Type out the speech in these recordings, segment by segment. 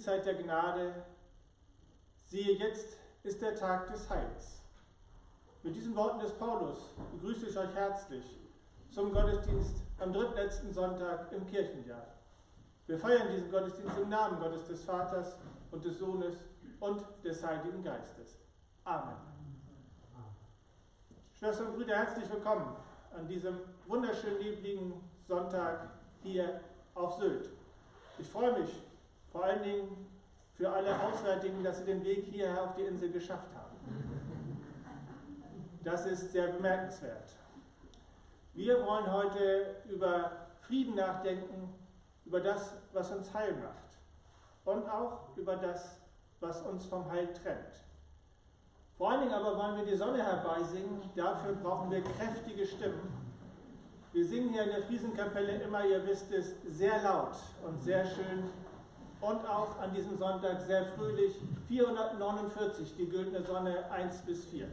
Zeit der Gnade. Siehe, jetzt ist der Tag des Heils. Mit diesen Worten des Paulus begrüße ich euch herzlich zum Gottesdienst am drittletzten Sonntag im Kirchenjahr. Wir feiern diesen Gottesdienst im Namen Gottes des Vaters und des Sohnes und des Heiligen Geistes. Amen. Schwestern und Brüder, herzlich willkommen an diesem wunderschönen, liebligen Sonntag hier auf Sylt. Ich freue mich vor allen Dingen für alle Auswärtigen, dass sie den Weg hierher auf die Insel geschafft haben. Das ist sehr bemerkenswert. Wir wollen heute über Frieden nachdenken, über das, was uns heil macht und auch über das, was uns vom Heil trennt. Vor allen Dingen aber wollen wir die Sonne herbeisingen, dafür brauchen wir kräftige Stimmen. Wir singen hier in der Friesenkapelle immer, ihr wisst es, sehr laut und sehr schön und auch an diesem Sonntag sehr fröhlich 449, die güldene Sonne 1 bis 4.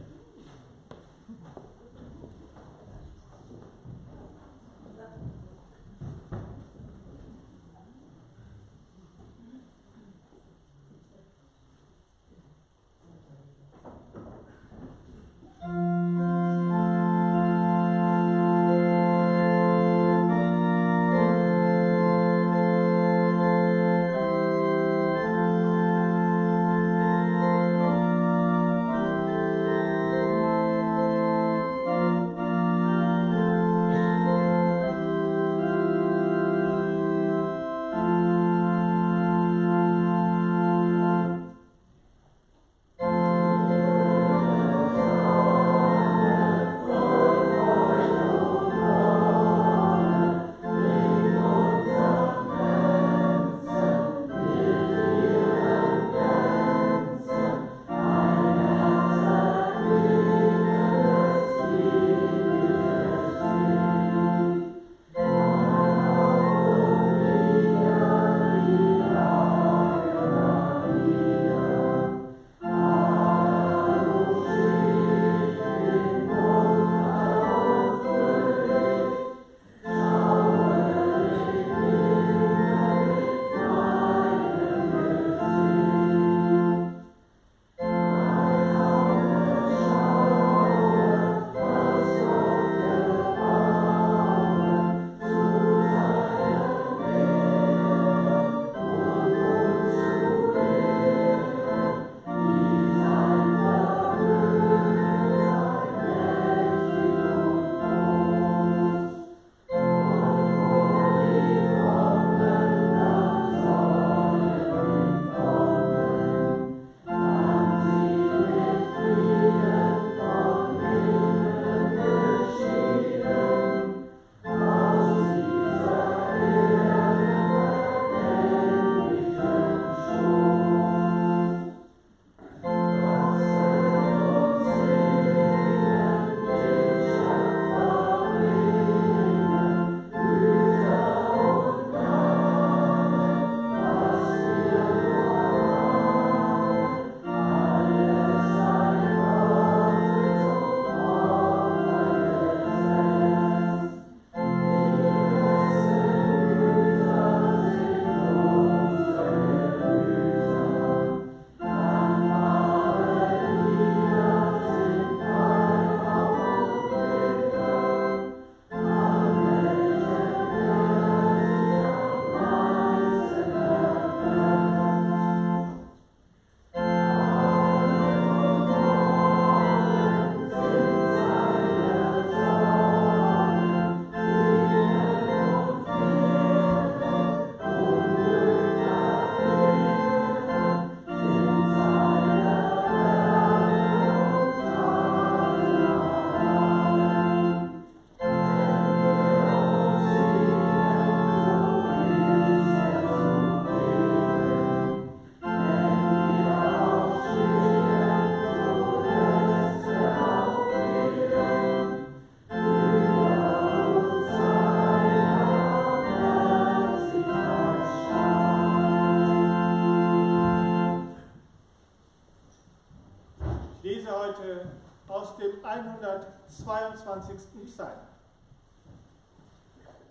aus dem 122. Psalm.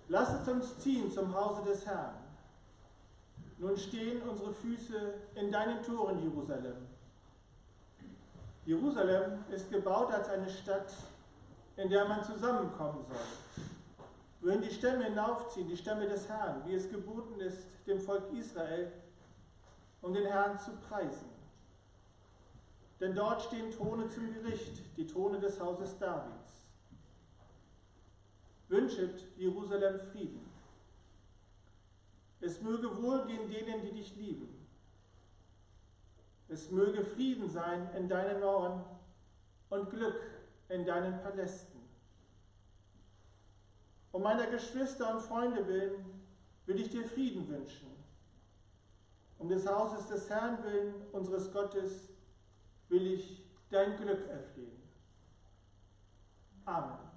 Lasset uns ziehen zum Hause des Herrn. Nun stehen unsere Füße in deinen Toren, Jerusalem. Jerusalem ist gebaut als eine Stadt, in der man zusammenkommen soll, wohin die Stämme hinaufziehen, die Stämme des Herrn, wie es geboten ist, dem Volk Israel, um den Herrn zu preisen. Denn dort stehen Throne zum Gericht, die Throne des Hauses Davids. Wünschet Jerusalem Frieden. Es möge wohlgehen denen, die dich lieben. Es möge Frieden sein in deinen Mauern und Glück in deinen Palästen. Um meiner Geschwister und Freunde willen will ich dir Frieden wünschen. Um des Hauses des Herrn willen, unseres Gottes, will ich dein Glück erflehen. Amen.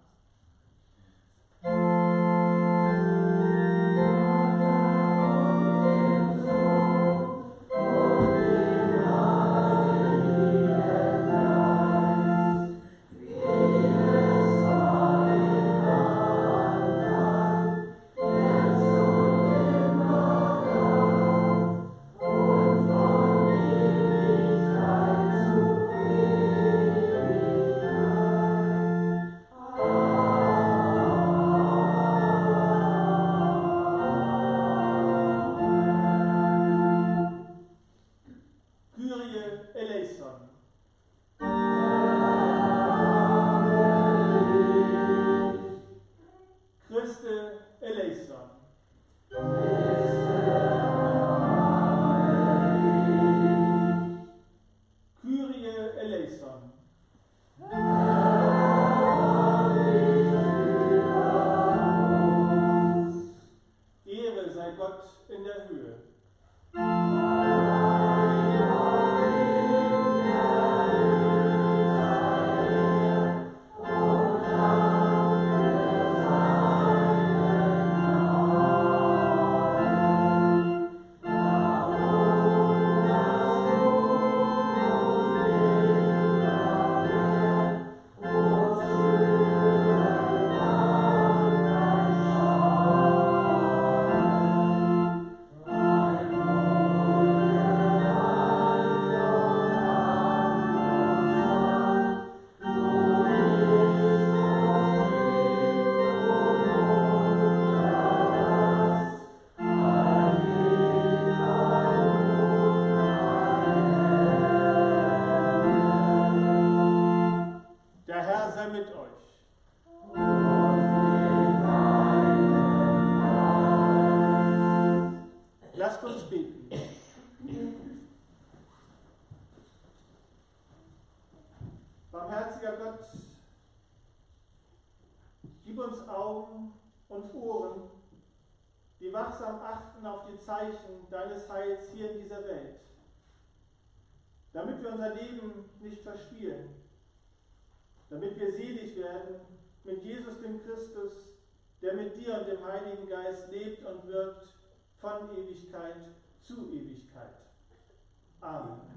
Barmherziger Gott, gib uns Augen und Ohren, die wachsam achten auf die Zeichen deines Heils hier in dieser Welt, damit wir unser Leben nicht verspielen, damit wir selig werden mit Jesus dem Christus, der mit dir und dem Heiligen Geist lebt und wirkt von Ewigkeit zu Ewigkeit. Amen.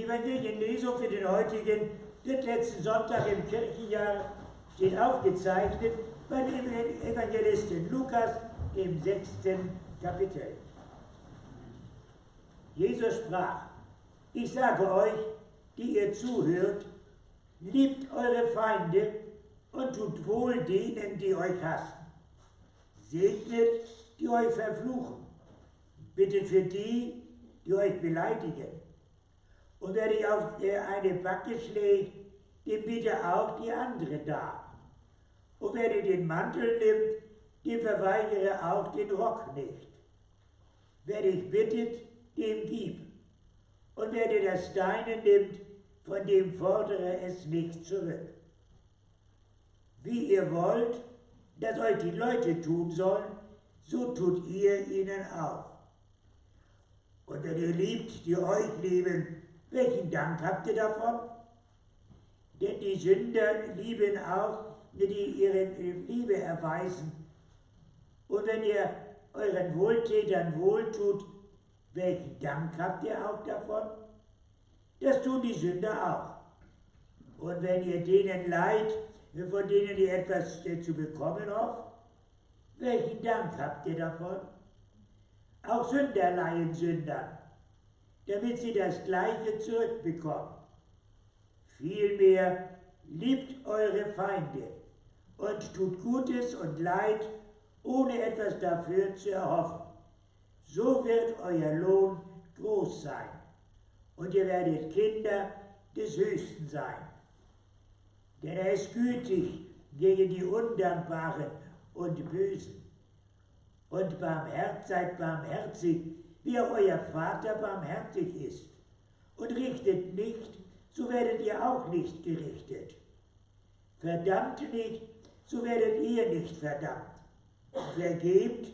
Evangelienlesung für den heutigen drittletzten Sonntag im Kirchenjahr steht aufgezeichnet bei dem Evangelisten Lukas im 6. Kapitel. Jesus sprach: Ich sage euch, die ihr zuhört, liebt eure Feinde und tut wohl denen, die euch hassen. Segnet, die euch verfluchen. Bittet für die, die euch beleidigen. Und wer dich auf eine Backe schlägt, dem biete auch die andere dar. Und wer dir den Mantel nimmt, dem verweigere auch den Rock nicht. Wer dich bittet, dem gib. Und wer dir das Deine nimmt, von dem fordere es nicht zurück. Wie ihr wollt, dass euch die Leute tun sollen, so tut ihr ihnen auch. Und wenn ihr liebt, die euch lieben, welchen Dank habt ihr davon? Denn die Sünder lieben auch, die ihre Liebe erweisen. Und wenn ihr euren Wohltätern wohltut, welchen Dank habt ihr auch davon? Das tun die Sünder auch. Und wenn ihr denen leiht, von denen ihr etwas zu bekommen hofft, welchen Dank habt ihr davon? Auch Sünder leihen Sündern, damit sie das Gleiche zurückbekommen. Vielmehr liebt eure Feinde und tut Gutes und Leid, ohne etwas dafür zu erhoffen. So wird euer Lohn groß sein, und ihr werdet Kinder des Höchsten sein. Denn er ist gütig gegen die Undankbaren und Bösen. Und seid barmherzig, wie auch euer Vater barmherzig ist. Und richtet nicht, so werdet ihr auch nicht gerichtet. Verdammt nicht, so werdet ihr nicht verdammt. Vergebt,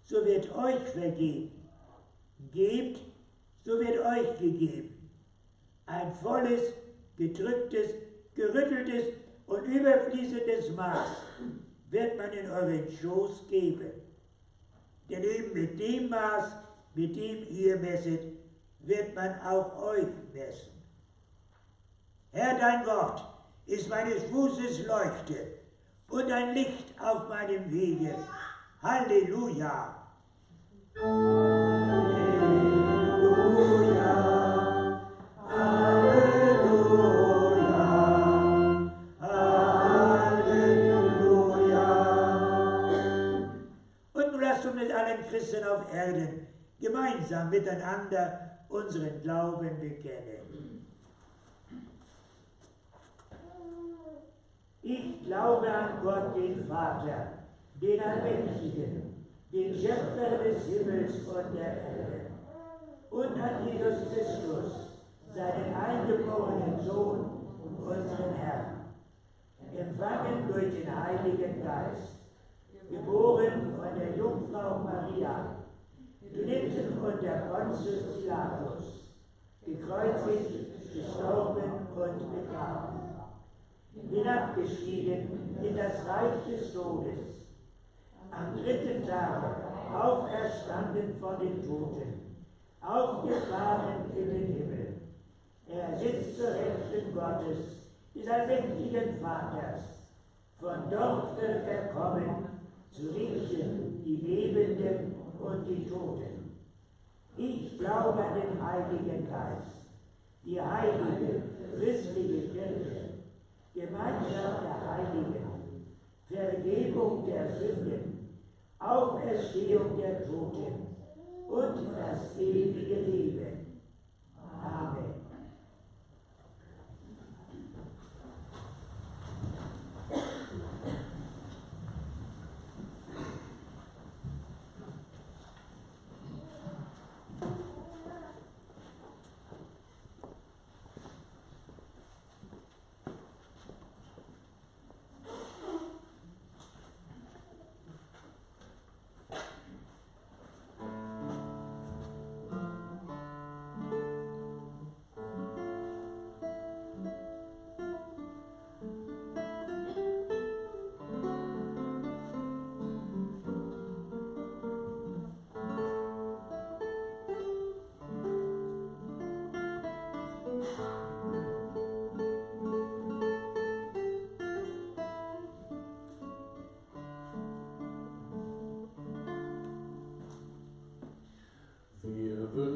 so wird euch vergeben. Gebt, so wird euch gegeben. Ein volles, gedrücktes, gerütteltes und überfließendes Maß wird man in euren Schoß geben. Denn eben mit dem Maß, mit dem ihr messet, wird man auch euch messen. Herr, dein Wort ist meines Fußes Leuchte und ein Licht auf meinem Wege. Halleluja! Halleluja! Halleluja! Halleluja! Und nun lasst uns mit allen Christen auf Erden gemeinsam miteinander unseren Glauben bekennen. Ich glaube an Gott, den Vater, den Allmächtigen, den Schöpfer des Himmels und der Erde, und an Jesus Christus, seinen eingeborenen Sohn, unseren Herrn, empfangen durch den Heiligen Geist, geboren von der Jungfrau Maria, gelitten unter Pontius Pilatus, gekreuzigt, gestorben und begraben, hinabgestiegen in das Reich des Todes, am dritten Tage auferstanden von den Toten, aufgefahren in den Himmel. Er sitzt zur Rechten Gottes, des allmächtigen Vaters. Von dort wird er kommen, zu richten die Lebenden und die Toten. Ich glaube an den Heiligen Geist, die heilige, christliche Kirche, Gemeinschaft der Heiligen, Vergebung der Sünden, Auferstehung der Toten und das ewige Leben. Amen.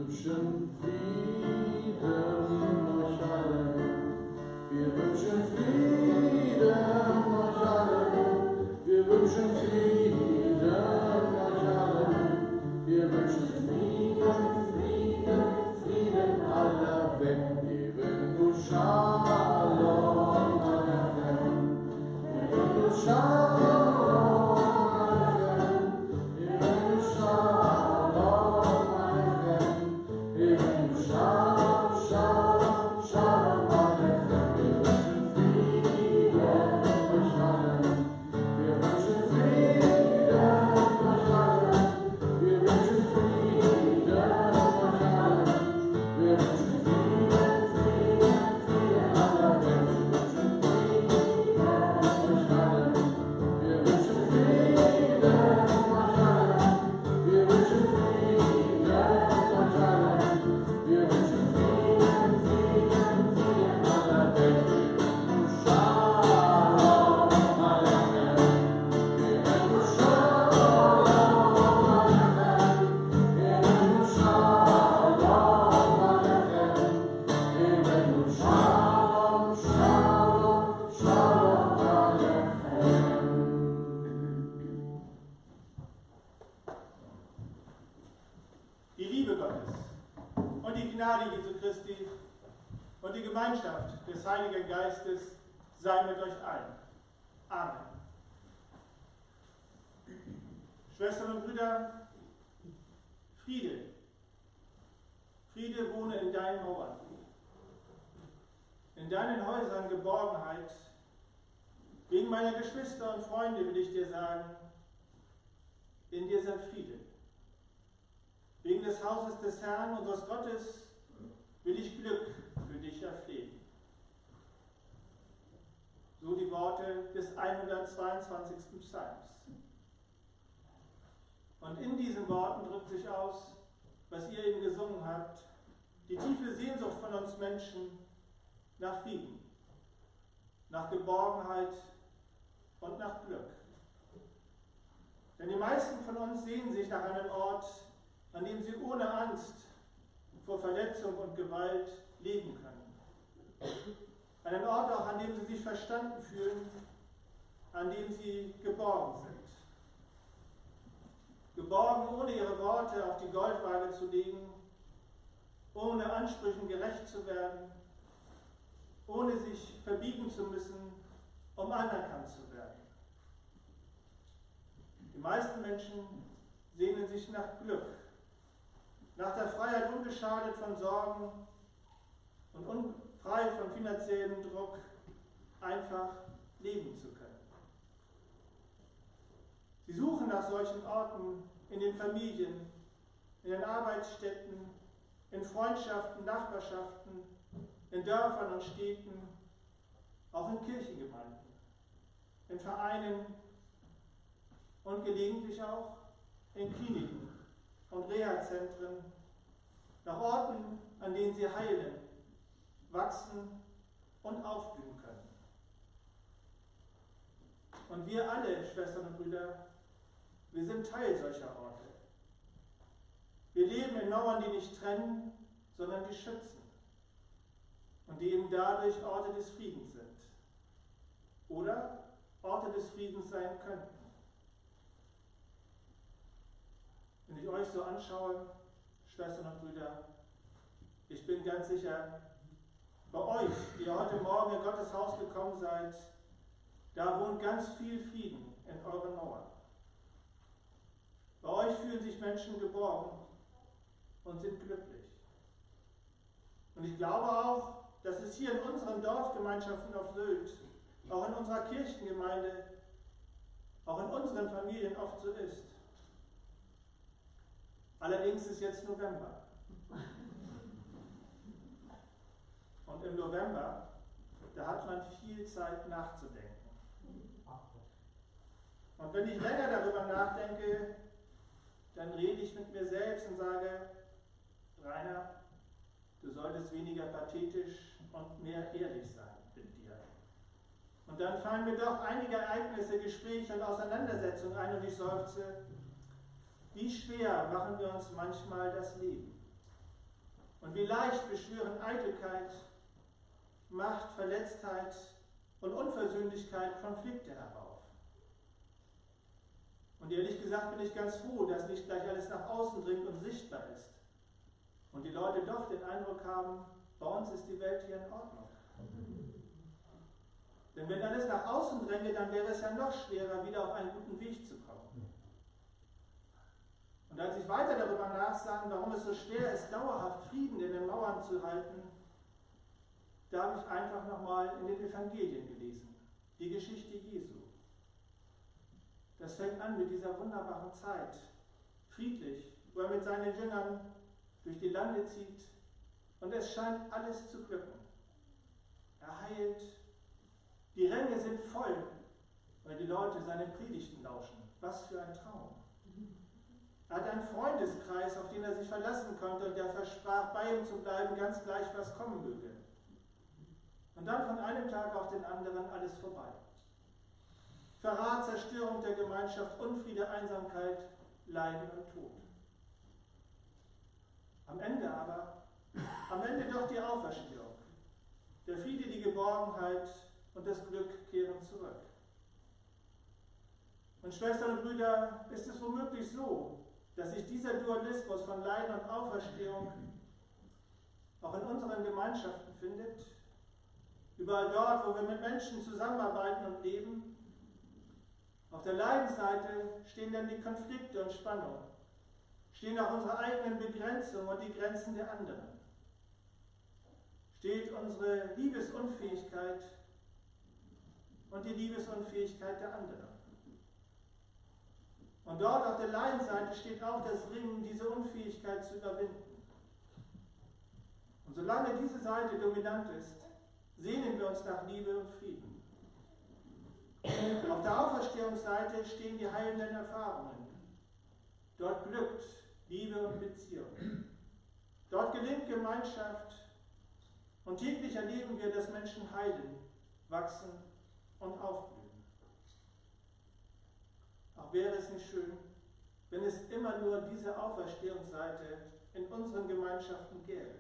wünschen Frieden euch allen. Wir wünschen Frieden euch allen. Wir wünschen Frieden euch allen. Wir wünschen Frieden, Frieden, Frieden aller Welt. Eben du Shalom Aleichem. Eben du Shalom Aleichem. Eben du Shalom Aleichem. Eben du Shalom, Shalom, Shalom Aleichem. Wir wünschen Frieden euch allen. Wir wünschen Frieden euch allen. Wir wünschen Frieden euch allen. Wir wünschen Frieden, Frieden, Frieden aller Welt. Wir wünschen Frieden euch allen. Wir wünschen Frieden euch allen. Wir wünschen Frieden, Frieden, Frieden aller Welt. Shalom Aleichem. Eben du Shalom Aleichem. Eben du Shalom Aleichem. Eben du Shalom, Shalom, Shalom Aleichem. Die Liebe Gottes und die Gnade Jesu Christi und die Gemeinschaft des Heiligen Geistes sei mit euch allen. Amen. Schwestern und Brüder, Friede, Friede wohne in deinen Mauern, in deinen Häusern Geborgenheit. Wegen meiner Geschwister und Freunde will ich dir sagen, in dir sei Friede. Wegen des Hauses des Herrn, unseres Gottes, will ich Glück für dich erflehen. So die Worte des 122. Psalms. Und in diesen Worten drückt sich aus, was ihr eben gesungen habt, die tiefe Sehnsucht von uns Menschen nach Frieden, nach Geborgenheit und nach Glück. Denn die meisten von uns sehnen sich nach einem Ort, an dem sie ohne Angst vor Verletzung und Gewalt leben können. Einen Ort auch, an dem sie sich verstanden fühlen, an dem sie geborgen sind. Geborgen, ohne ihre Worte auf die Goldwaage zu legen, ohne Ansprüchen gerecht zu werden, ohne sich verbiegen zu müssen, um anerkannt zu werden. Die meisten Menschen sehnen sich nach Glück, nach der Freiheit, unbeschadet von Sorgen und frei von finanziellem Druck, einfach leben zu können. Sie suchen nach solchen Orten in den Familien, in den Arbeitsstätten, in Freundschaften, Nachbarschaften, in Dörfern und Städten, auch in Kirchengemeinden, in Vereinen und gelegentlich auch in Kliniken und Reha-Zentren, nach Orten, an denen sie heilen, wachsen und aufblühen können. Und wir alle, Schwestern und Brüder, wir sind Teil solcher Orte. Wir leben in Mauern, die nicht trennen, sondern die schützen und die eben dadurch Orte des Friedens sind oder Orte des Friedens sein könnten. Wenn ich euch so anschaue, Schwestern und Brüder, ich bin ganz sicher, bei euch, die ihr heute Morgen in Gottes Haus gekommen seid, da wohnt ganz viel Frieden in euren Mauern. Bei euch fühlen sich Menschen geborgen und sind glücklich. Und ich glaube auch, dass es hier in unseren Dorfgemeinschaften auf Sylt, auch in unserer Kirchengemeinde, auch in unseren Familien oft so ist. Allerdings ist jetzt November. Und im November, da hat man viel Zeit nachzudenken. Und wenn ich länger darüber nachdenke, dann rede ich mit mir selbst und sage, Rainer, du solltest weniger pathetisch und mehr ehrlich sein mit dir. Und dann fallen mir doch einige Ereignisse, Gespräche und Auseinandersetzungen ein und ich seufze, wie schwer machen wir uns manchmal das Leben. Und wie leicht beschwören Eitelkeit, Macht, Verletztheit und Unversöhnlichkeit Konflikte herauf. Und ehrlich gesagt bin ich ganz froh, dass nicht gleich alles nach außen dringt und sichtbar ist. Und die Leute doch den Eindruck haben, bei uns ist die Welt hier in Ordnung. Denn wenn alles nach außen dränge, dann wäre es ja noch schwerer, wieder auf einen guten Weg zu kommen. Und als ich weiter darüber nachsann, warum es so schwer ist, dauerhaft Frieden in den Mauern zu halten, da habe ich einfach nochmal in den Evangelien gelesen, die Geschichte Jesu. Das fängt an mit dieser wunderbaren Zeit, friedlich, wo er mit seinen Jüngern durch die Lande zieht und es scheint alles zu glücken. Er heilt, die Ränge sind voll, weil die Leute seine Predigten lauschen. Was für ein Traum. Er hat einen Freundeskreis, auf den er sich verlassen konnte und der versprach, bei ihm zu bleiben, ganz gleich, was kommen möge. Und dann von einem Tag auf den anderen alles vorbei. Verrat, Zerstörung der Gemeinschaft, Unfriede, Einsamkeit, Leiden und Tod. Am Ende doch die Auferstehung. Der Friede, die Geborgenheit und das Glück kehren zurück. Und Schwestern und Brüder, ist es womöglich so, dass sich dieser Dualismus von Leiden und Auferstehung auch in unseren Gemeinschaften findet? Überall dort, wo wir mit Menschen zusammenarbeiten und leben. Auf der Leidensseite stehen dann die Konflikte und Spannungen, stehen auch unsere eigenen Begrenzungen und die Grenzen der anderen. Steht unsere Liebesunfähigkeit und die Liebesunfähigkeit der anderen. Und dort auf der Leidenseite steht auch das Ringen, diese Unfähigkeit zu überwinden. Und solange diese Seite dominant ist, sehnen wir uns nach Liebe und Frieden. Auf der Auferstehungsseite stehen die heilenden Erfahrungen. Dort glückt Liebe und Beziehung. Dort gelingt Gemeinschaft und täglich erleben wir, dass Menschen heilen, wachsen und aufblühen. Auch wäre es nicht schön, wenn es immer nur diese Auferstehungsseite in unseren Gemeinschaften gäbe.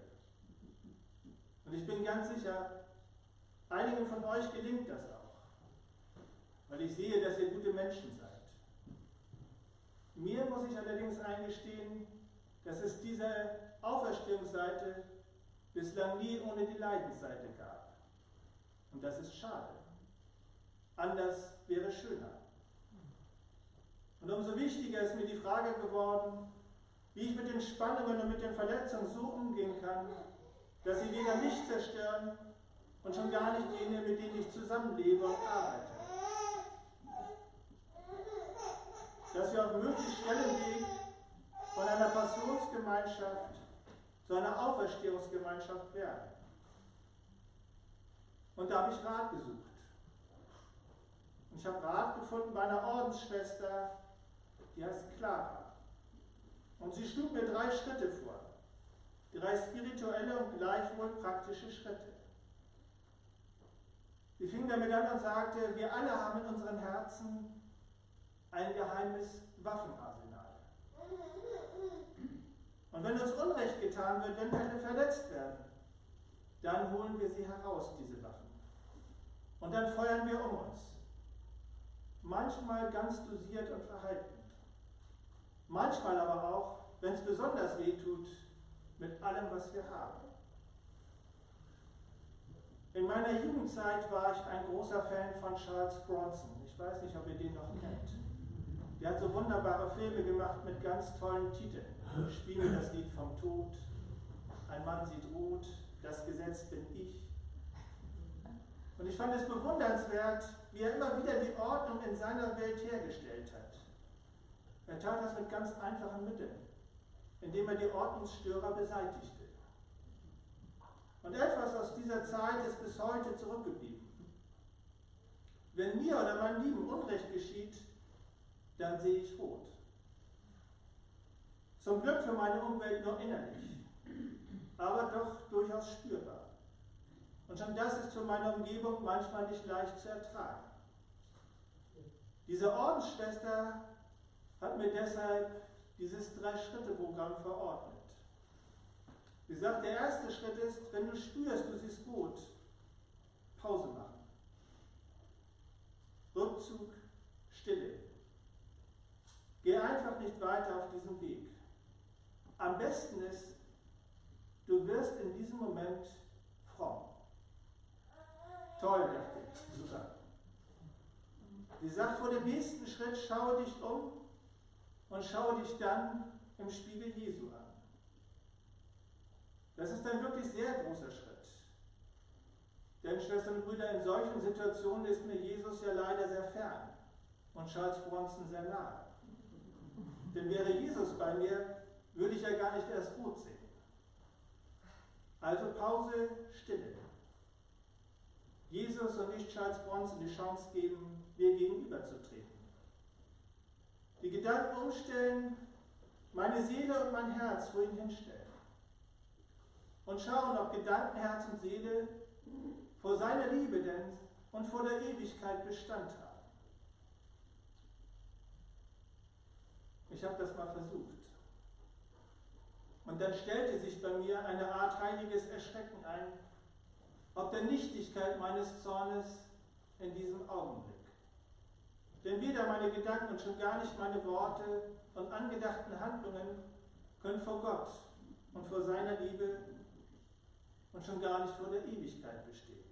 Und ich bin ganz sicher, einigen von euch gelingt das auch, weil ich sehe, dass ihr gute Menschen seid. Mir muss ich allerdings eingestehen, dass es diese Auferstehungsseite bislang nie ohne die Leidensseite gab. Und das ist schade. Anders wäre schöner. Und umso wichtiger ist mir die Frage geworden, wie ich mit den Spannungen und mit den Verletzungen so umgehen kann, dass sie weder mich zerstören und schon gar nicht jene, mit denen ich zusammenlebe und arbeite. Dass wir auf möglichst schnellem Weg von einer Passionsgemeinschaft zu einer Auferstehungsgemeinschaft werden. Und da habe ich Rat gesucht. Und ich habe Rat gefunden bei einer Ordensschwester, die heißt Clara. Und sie schlug mir 3 Schritte vor. 3 spirituelle und gleichwohl praktische Schritte. Sie fing damit an und sagte, wir alle haben in unseren Herzen ein geheimes Waffenarsenal. Und wenn uns Unrecht getan wird, wenn wir verletzt werden, dann holen wir sie heraus, diese Waffen. Und dann feuern wir um uns. Manchmal ganz dosiert und verhalten. Manchmal aber auch, wenn es besonders weh tut, mit allem, was wir haben. In meiner Jugendzeit war ich ein großer Fan von Charles Bronson. Ich weiß nicht, ob ihr den noch kennt. Der hat so wunderbare Filme gemacht mit ganz tollen Titeln. Spiel mir das Lied vom Tod, Ein Mann sieht rot, Das Gesetz bin ich. Und ich fand es bewundernswert, wie er immer wieder die Ordnung in seiner Welt hergestellt hat. Er tat das mit ganz einfachen Mitteln, indem er die Ordnungsstörer beseitigte. Und etwas aus dieser Zeit ist bis heute zurückgeblieben. Wenn mir oder meinem Lieben Unrecht geschieht, dann sehe ich rot. Zum Glück für meine Umwelt nur innerlich, aber doch durchaus spürbar. Und schon das ist für meine Umgebung manchmal nicht leicht zu ertragen. Diese Ordensschwester hat mir deshalb dieses 3-Schritte-Programm verordnet. Wie gesagt, der erste Schritt ist, wenn du spürst, du siehst rot, Pause machen. Rückzug, Stille. Geh einfach nicht weiter auf diesem Weg. Am besten ist, du wirst in diesem Moment fromm. Toll, dachte ich. Super. Sie sagt, vor dem nächsten Schritt schaue dich um und schaue dich dann im Spiegel Jesu an. Das ist ein wirklich sehr großer Schritt. Denn, Schwestern und Brüder, in solchen Situationen ist mir Jesus ja leider sehr fern und Charles Bronson sehr nahe. Denn wäre Jesus bei mir, würde ich ja gar nicht erst rot sehen. Also Pause, Stille. Jesus und nicht Charles Bronson die Chance geben, mir gegenüberzutreten. Die Gedanken umstellen, meine Seele und mein Herz vor ihn hinstellen. Und schauen, ob Gedanken, Herz und Seele vor seiner Liebe denn und vor der Ewigkeit Bestand haben. Ich habe das mal versucht. Und dann stellte sich bei mir eine Art heiliges Erschrecken ein, ob der Nichtigkeit meines Zornes in diesem Augenblick. Denn weder meine Gedanken und schon gar nicht meine Worte und angedachten Handlungen können vor Gott und vor seiner Liebe und schon gar nicht vor der Ewigkeit bestehen.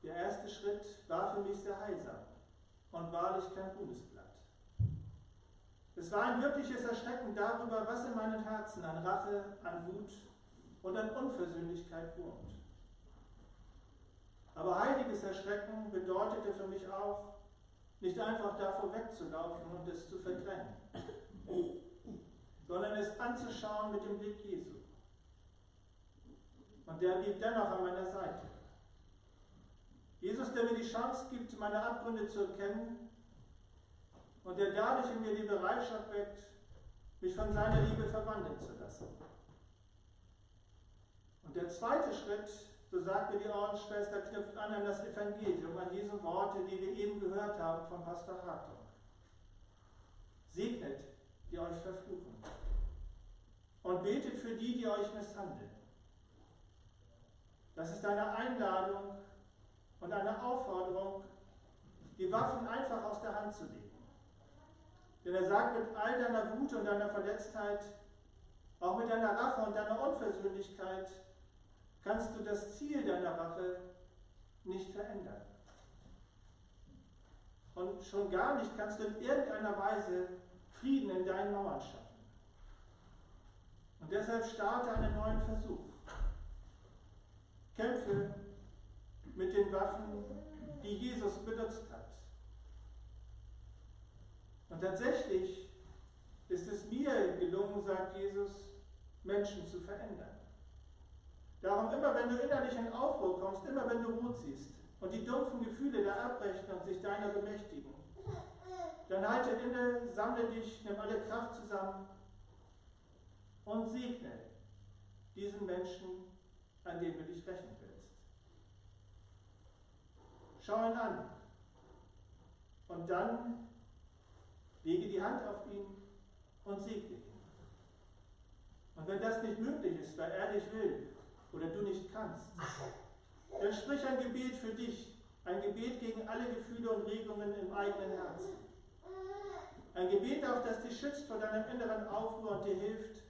Der erste Schritt war für mich sehr heilsam und wahrlich kein Ruhmesblatt. Es war ein wirkliches Erschrecken darüber, was in meinem Herzen an Rache, an Wut und an Unversöhnlichkeit wohnt. Aber heiliges Erschrecken bedeutete für mich auch, nicht einfach davor wegzulaufen und es zu verdrängen, sondern es anzuschauen mit dem Blick Jesu. Und der blieb dennoch an meiner Seite. Jesus, der mir die Chance gibt, meine Abgründe zu erkennen und der dadurch in mir die Bereitschaft weckt, mich von seiner Liebe verwandeln zu lassen. Und der zweite Schritt, so sagt mir die Ordensschwester, knüpft an das Evangelium, an diese Worte, die wir eben gehört haben von Pastor Hartung. Segnet, die euch verfluchen, und betet für die, die euch misshandeln. Das ist eine Einladung und eine Aufforderung, die Waffen einfach aus der Hand zu legen. Denn er sagt, mit all deiner Wut und deiner Verletztheit, auch mit deiner Rache und deiner Unversöhnlichkeit, kannst du das Ziel deiner Rache nicht verändern. Und schon gar nicht kannst du in irgendeiner Weise Frieden in deinen Mauern schaffen. Und deshalb starte einen neuen Versuch. Kämpfe mit den Waffen, die Jesus benutzt hat. Und tatsächlich ist es mir gelungen, sagt Jesus, Menschen zu verändern. Darum immer, wenn du innerlich in Aufruhr kommst, immer wenn du Wut siehst und die dumpfen Gefühle da abbrechen und sich deiner bemächtigen, dann halte inne, sammle dich, nimm alle Kraft zusammen und segne diesen Menschen, an dem du dich rächen willst. Schau ihn an und dann lege die Hand auf ihn und segne ihn. Und wenn das nicht möglich ist, weil er dich will oder du nicht kannst, dann sprich ein Gebet für dich, ein Gebet gegen alle Gefühle und Regungen im eigenen Herzen. Ein Gebet auch, das dich schützt vor deinem inneren Aufruhr und dir hilft,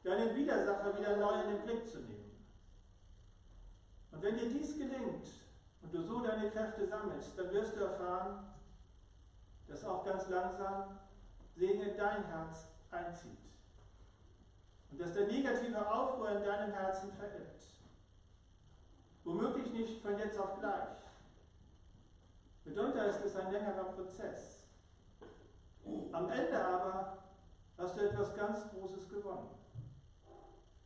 deinen Widersacher wieder neu in den Blick zu nehmen. Und wenn dir dies gelingt und du so deine Kräfte sammelst, dann wirst du erfahren, dass auch ganz langsam Segen in dein Herz einzieht. Und dass der negative Aufruhr in deinem Herzen verirrt. Womöglich nicht von jetzt auf gleich. Mitunter ist es ein längerer Prozess. Am Ende aber hast du etwas ganz Großes gewonnen.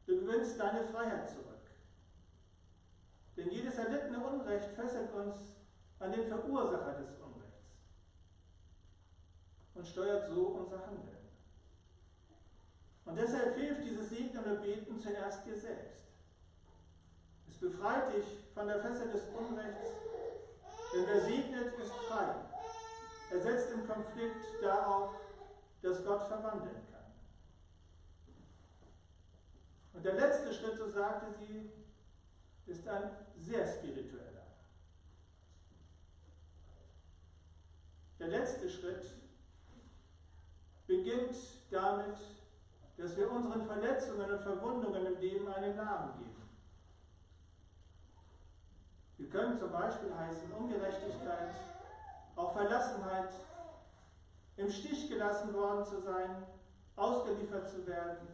Du gewinnst deine Freiheit zurück. Denn jedes erlittene Unrecht fesselt uns an den Verursacher des Unrechts und steuert so unser Handeln. Und deshalb hilft dieses Segnen und Beten zuerst dir selbst. Es befreit dich von der Fessel des Unrechts, denn wer segnet, ist frei. Er setzt im Konflikt darauf, dass Gott verwandeln kann. Und der letzte Schritt, so sagte sie, ist ein sehr spiritueller. Der letzte Schritt beginnt damit, dass wir unseren Verletzungen und Verwundungen im Leben einen Namen geben. Wir können zum Beispiel heißen Ungerechtigkeit, auch Verlassenheit, im Stich gelassen worden zu sein, ausgeliefert zu werden,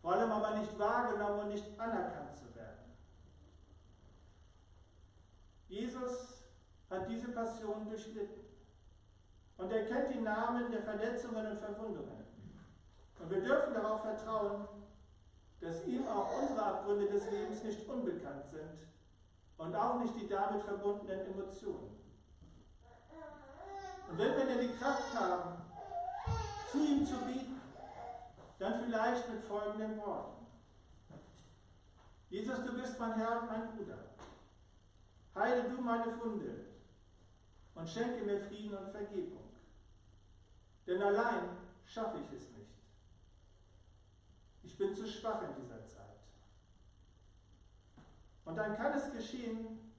vor allem aber nicht wahrgenommen und nicht anerkannt zu werden. Jesus hat diese Passion durchlitten und er kennt die Namen der Verletzungen und Verwundungen. Und wir dürfen darauf vertrauen, dass ihm auch unsere Abgründe des Lebens nicht unbekannt sind und auch nicht die damit verbundenen Emotionen. Und wenn wir denn die Kraft haben, zu ihm zu beten, dann vielleicht mit folgenden Worten. Jesus, du bist mein Herr und mein Bruder. Heile du meine Wunde und schenke mir Frieden und Vergebung. Denn allein schaffe ich es nicht. Ich bin zu schwach in dieser Zeit. Und dann kann es geschehen,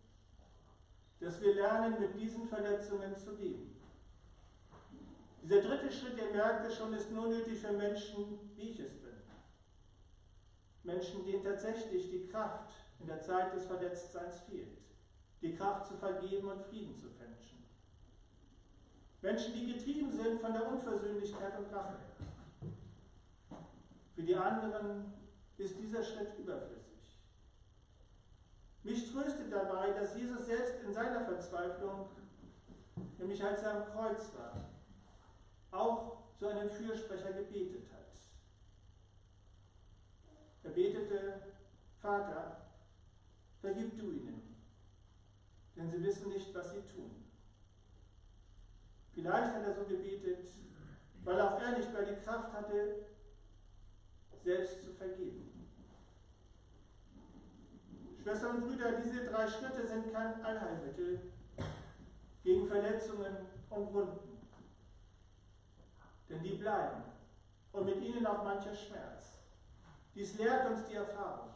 dass wir lernen, mit diesen Verletzungen zu leben. Dieser dritte Schritt, ihr merkt es schon, ist nur nötig für Menschen, wie ich es bin. Menschen, denen tatsächlich die Kraft in der Zeit des Verletztseins fehlt. Die Kraft zu vergeben und Frieden zu wünschen. Menschen, die getrieben sind von der Unversöhnlichkeit und Rache. Für die anderen ist dieser Schritt überflüssig. Mich tröstet dabei, dass Jesus selbst in seiner Verzweiflung, nämlich als er am Kreuz war, auch zu einem Fürsprecher gebetet hat. Er betete, Vater, vergib du ihnen, denn sie wissen nicht, was sie tun. Vielleicht hat er so gebetet, weil auch er nicht mehr die Kraft hatte, selbst zu vergeben. Schwestern und Brüder, diese 3 Schritte sind kein Allheilmittel gegen Verletzungen und Wunden. Denn die bleiben und mit ihnen auch mancher Schmerz. Dies lehrt uns die Erfahrung.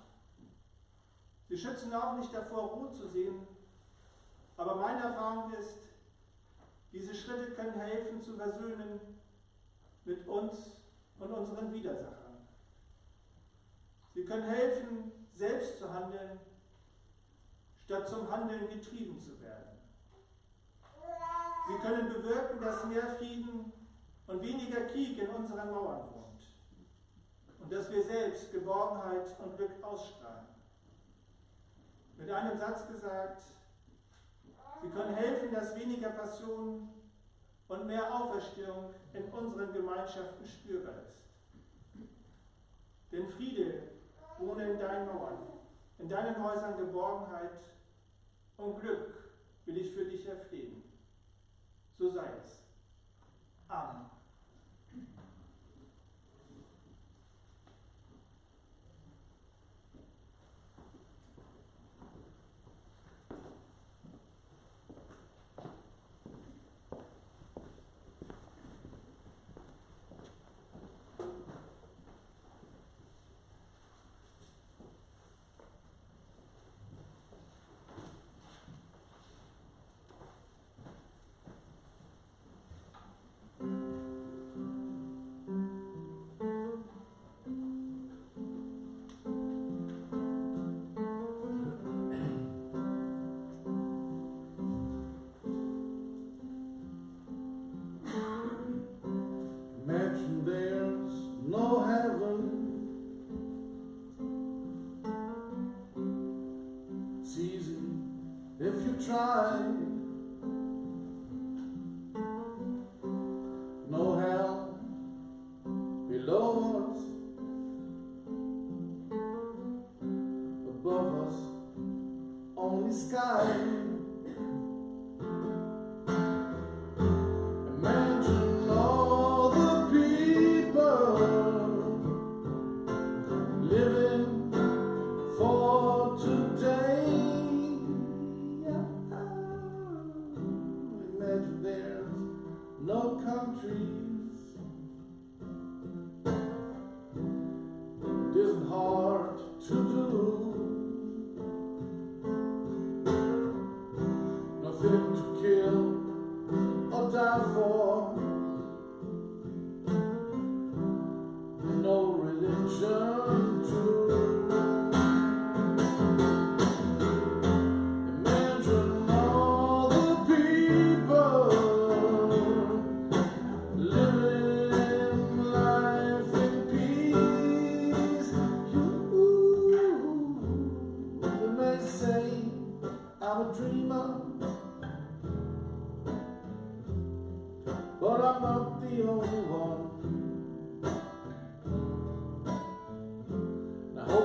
Sie schützen auch nicht davor, Ruhe zu sehen, aber meine Erfahrung ist, diese Schritte können helfen zu versöhnen mit uns und unseren Widersachern. Sie können helfen, selbst zu handeln, statt zum Handeln getrieben zu werden. Sie können bewirken, dass mehr Frieden und weniger Krieg in unseren Mauern wohnt und dass wir selbst Geborgenheit und Glück ausstrahlen. Mit einem Satz gesagt, sie können helfen, dass weniger Passion und mehr Auferstehung in unseren Gemeinschaften spürbar ist. Denn Friede wohne in deinen Mauern, in deinen Häusern Geborgenheit und Glück will ich für dich erflehen. So sei es. Amen. Imagine there's no heaven. It's easy if you try. No hell below us, above us only sky. Imagine all the people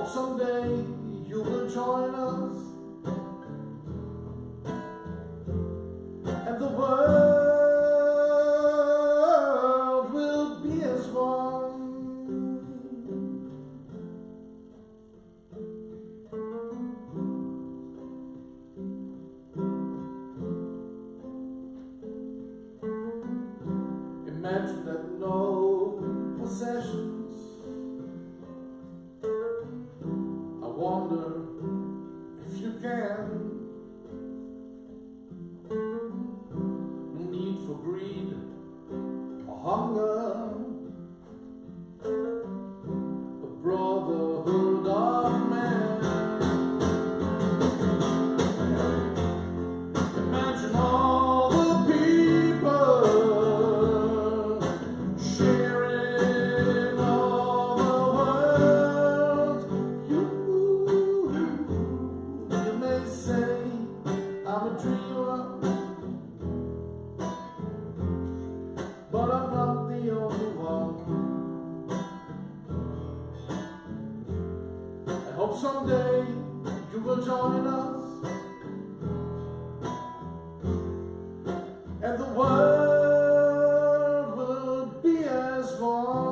hope someday you will join us, and the world will be as one. Imagine that no possessions. I wonder if you can. No need for greed or hunger, a brotherhood of man. Imagine all the people sharing all the world. You may say I'm a dreamer, but I'm not the only one. I hope someday you will join us, and the world will be as one.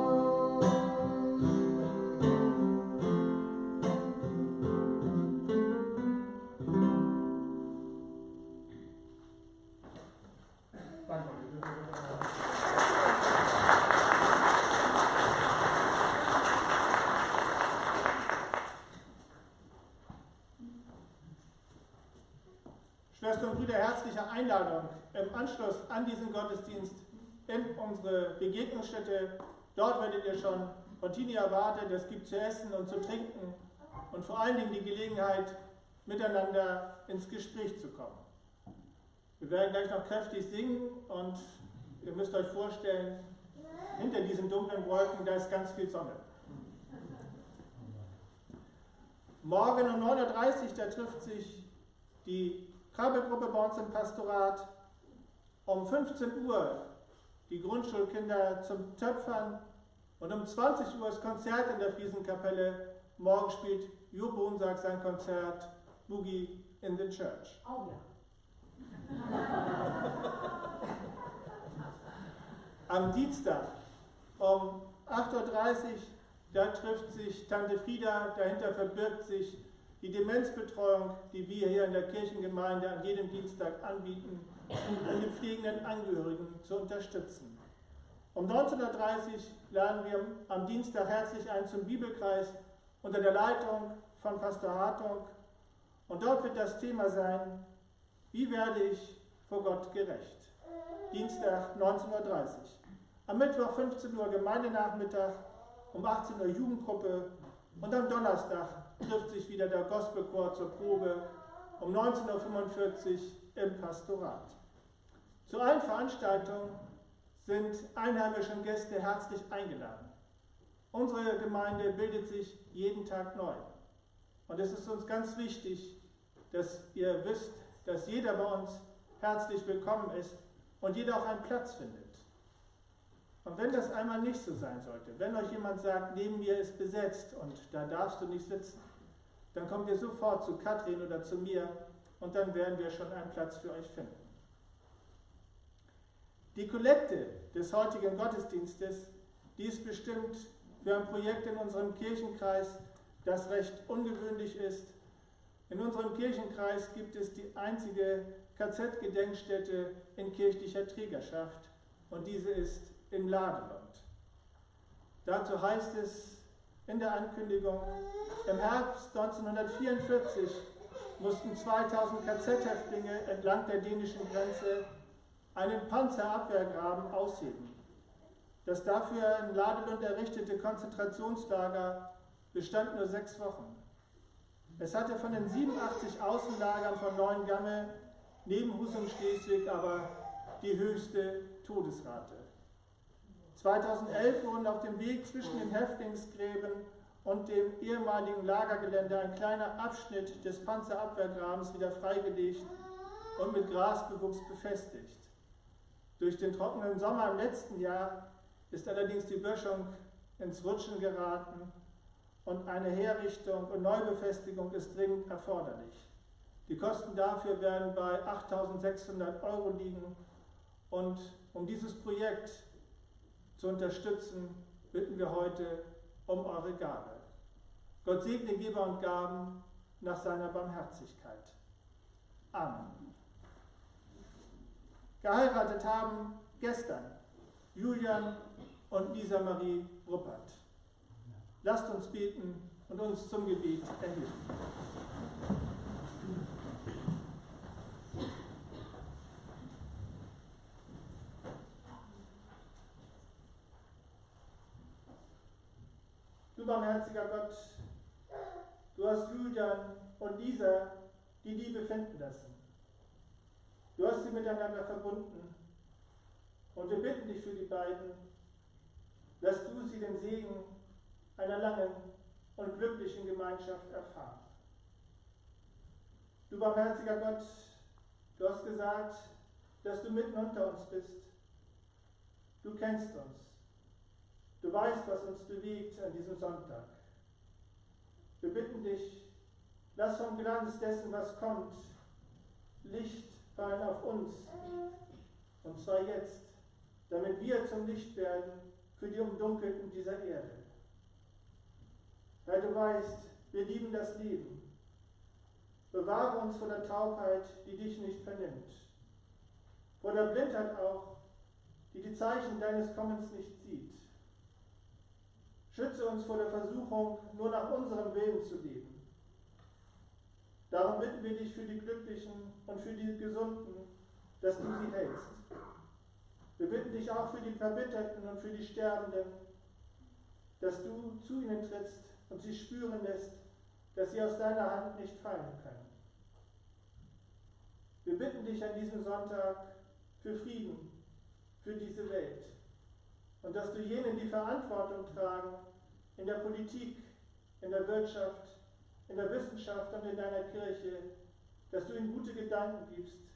Schwestern und Brüder, herzliche Einladung im Anschluss an diesen Gottesdienst in unsere Begegnungsstätte. Dort werdet ihr schon von Tini erwartet. Es gibt zu essen und zu trinken und vor allen Dingen die Gelegenheit, miteinander ins Gespräch zu kommen. Wir werden gleich noch kräftig singen und ihr müsst euch vorstellen, hinter diesen dunklen Wolken, da ist ganz viel Sonne. Morgen um 9:30 Uhr, da trifft sich die Krabbelgruppe bei uns im Pastorat. Um 15 Uhr die Grundschulkinder zum Töpfern und um 20 Uhr das Konzert in der Friesenkapelle. Morgen spielt Jupp Hohensack sein Konzert Boogie in the Church. Oh ja. Am Dienstag um 8:30 Uhr, da trifft sich Tante Frieda, dahinter verbirgt sich die Demenzbetreuung, die wir hier in der Kirchengemeinde an jedem Dienstag anbieten, um die pflegenden Angehörigen zu unterstützen. Um 19:30 Uhr laden wir am Dienstag herzlich ein zum Bibelkreis unter der Leitung von Pastor Hartung. Und dort wird das Thema sein: Wie werde ich vor Gott gerecht? Dienstag 19:30 Uhr. Am Mittwoch 15 Uhr Gemeindenachmittag, um 18 Uhr Jugendgruppe und am Donnerstag trifft sich wieder der Gospelchor zur Probe um 19:45 Uhr im Pastorat. Zu allen Veranstaltungen sind Einheimische und Gäste herzlich eingeladen. Unsere Gemeinde bildet sich jeden Tag neu. Und es ist uns ganz wichtig, dass ihr wisst, dass jeder bei uns herzlich willkommen ist und jeder auch einen Platz findet. Und wenn das einmal nicht so sein sollte, wenn euch jemand sagt, neben mir ist besetzt und da darfst du nicht sitzen, dann kommt ihr sofort zu Katrin oder zu mir und dann werden wir schon einen Platz für euch finden. Die Kollekte des heutigen Gottesdienstes, die ist bestimmt für ein Projekt in unserem Kirchenkreis, das recht ungewöhnlich ist. In unserem Kirchenkreis gibt es die einzige KZ-Gedenkstätte in kirchlicher Trägerschaft und diese ist in Ladelund. Dazu heißt es in der Ankündigung, im Herbst 1944 mussten 2000 KZ-Häftlinge entlang der dänischen Grenze einen Panzerabwehrgraben ausheben. Das dafür in Ladelund errichtete Konzentrationslager bestand nur 6 Wochen. Es hatte von den 87 Außenlagern von Neuengamme neben Husum Schleswig aber die höchste Todesrate. 2011 wurden auf dem Weg zwischen den Häftlingsgräben und dem ehemaligen Lagergelände ein kleiner Abschnitt des Panzerabwehrgrabens wieder freigelegt und mit Grasbewuchs befestigt. Durch den trockenen Sommer im letzten Jahr ist allerdings die Böschung ins Rutschen geraten und eine Herrichtung und Neubefestigung ist dringend erforderlich. Die Kosten dafür werden bei 8.600 € liegen und um dieses Projekt zu unterstützen, bitten wir heute um eure Gabe. Gott segne Geber und Gaben nach seiner Barmherzigkeit. Amen. Geheiratet haben gestern Julian und Lisa Marie Ruppert. Lasst uns beten und uns zum Gebet erheben. Du barmherziger Gott, du hast Julian und Lisa die Liebe finden lassen. Du hast sie miteinander verbunden und wir bitten dich für die beiden, dass du sie den Segen einer langen und glücklichen Gemeinschaft erfahren. Du barmherziger Gott, du hast gesagt, dass du mitten unter uns bist. Du kennst uns. Du weißt, was uns bewegt an diesem Sonntag. Wir bitten dich, lass vom Glanz dessen, was kommt, Licht fallen auf uns, und zwar jetzt, damit wir zum Licht werden für die Umdunkelten dieser Erde. Herr, du weißt, wir lieben das Leben. Bewahre uns vor der Taubheit, die dich nicht vernimmt, vor der Blindheit auch, die die Zeichen deines Kommens nicht sieht. Schütze uns vor der Versuchung, nur nach unserem Willen zu leben. Darum bitten wir dich für die Glücklichen und für die Gesunden, dass du sie hältst. Wir bitten dich auch für die Verbitterten und für die Sterbenden, dass du zu ihnen trittst und sie spüren lässt, dass sie aus deiner Hand nicht fallen können. Wir bitten dich an diesem Sonntag für Frieden, für diese Welt und dass du jenen, die Verantwortung tragen, in der Politik, in der Wirtschaft, in der Wissenschaft und in deiner Kirche, dass du ihnen gute Gedanken gibst,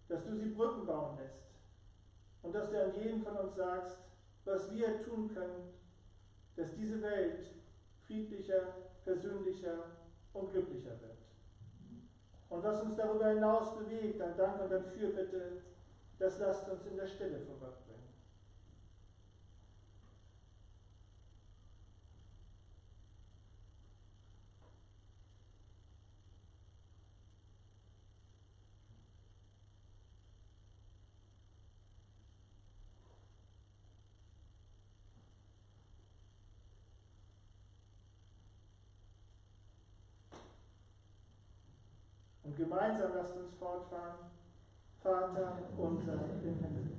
dass du sie Brücken bauen lässt und dass du an jeden von uns sagst, was wir tun können, dass diese Welt friedlicher, versöhnlicher und glücklicher wird. Und was uns darüber hinaus bewegt, an Dank und an Fürbitte, das lasst uns in der Stille vor Gott bringen. Und gemeinsam lasst uns fortfahren. Vater unser im Himmel,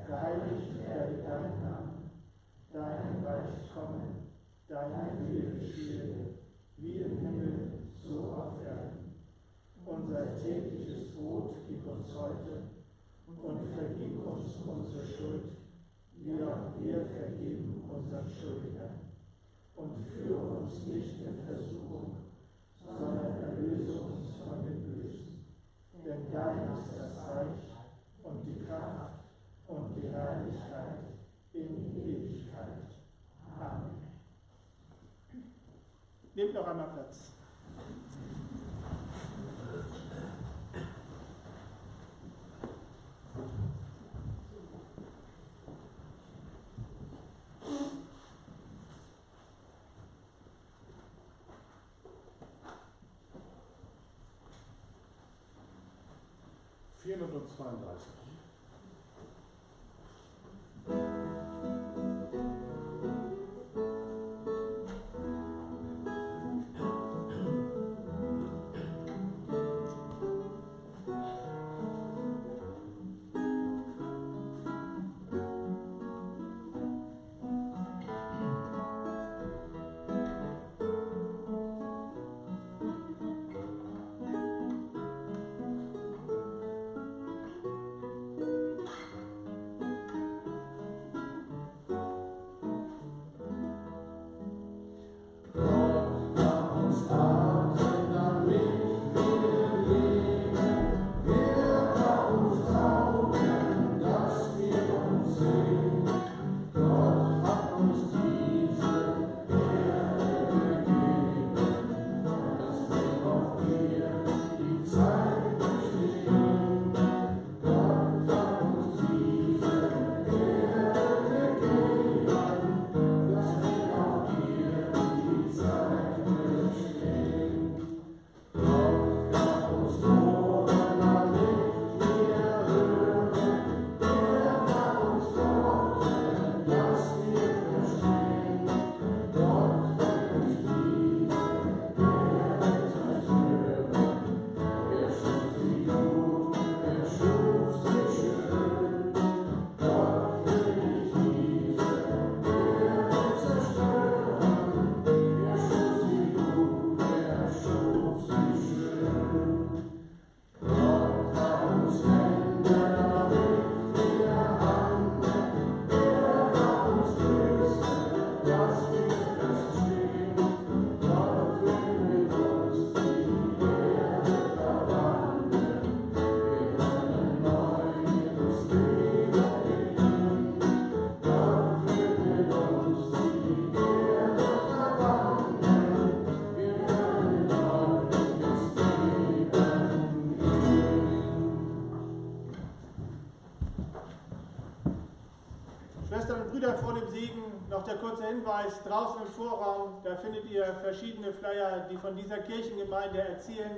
geheiligt werde dein Name, dein Reich komme, dein Wille geschehe, wie im Himmel, so auf Erden. Unser tägliches Brot gib uns heute und vergib uns unsere Schuld, wie auch wir vergeben unseren Schuldigern. Und führe uns nicht in Versuchung, sondern erlöse uns von dem Bösen. Denn dein ist das Reich und die Kraft und die Herrlichkeit in Ewigkeit. Amen. Nehmt noch einmal Platz. Noch der kurze Hinweis, draußen im Vorraum, da findet ihr verschiedene Flyer, die von dieser Kirchengemeinde erzählen.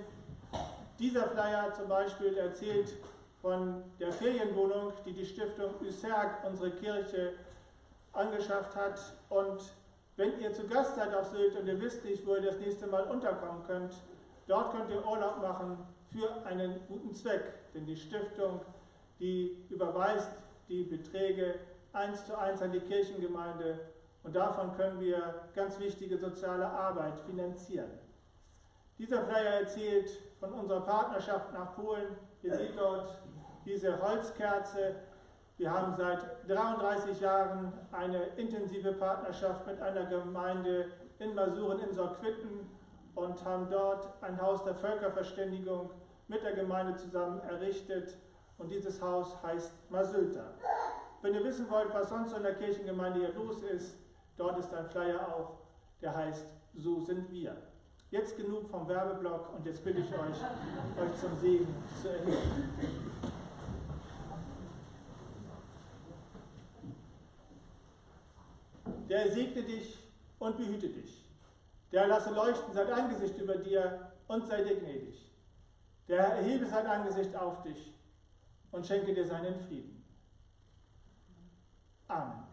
Dieser Flyer zum Beispiel erzählt von der Ferienwohnung, die die Stiftung Userg, unsere Kirche, angeschafft hat. Und wenn ihr zu Gast seid auf Sylt und ihr wisst nicht, wo ihr das nächste Mal unterkommen könnt, dort könnt ihr Urlaub machen für einen guten Zweck. Denn die Stiftung, die überweist die Beträge 1:1 an die Kirchengemeinde und davon können wir ganz wichtige soziale Arbeit finanzieren. Dieser Flyer erzählt von unserer Partnerschaft nach Polen. Ihr seht dort diese Holzkerze. Wir haben seit 33 Jahren eine intensive Partnerschaft mit einer Gemeinde in Masuren in Sorquitten und haben dort ein Haus der Völkerverständigung mit der Gemeinde zusammen errichtet. Und dieses Haus heißt Masylta. Wenn ihr wissen wollt, was sonst in der Kirchengemeinde hier los ist, dort ist ein Flyer auch, der heißt So sind wir. Jetzt genug vom Werbeblock und jetzt bitte ich euch zum Segen zu erheben. Der segne dich und behüte dich. Der lasse leuchten sein Angesicht über dir und sei dir gnädig. Der erhebe sein Angesicht auf dich und schenke dir seinen Frieden. Amen.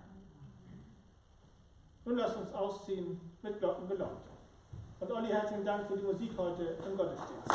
Nun lasst uns ausziehen mit Glockengeläut. Und Olli, herzlichen Dank für die Musik heute im Gottesdienst.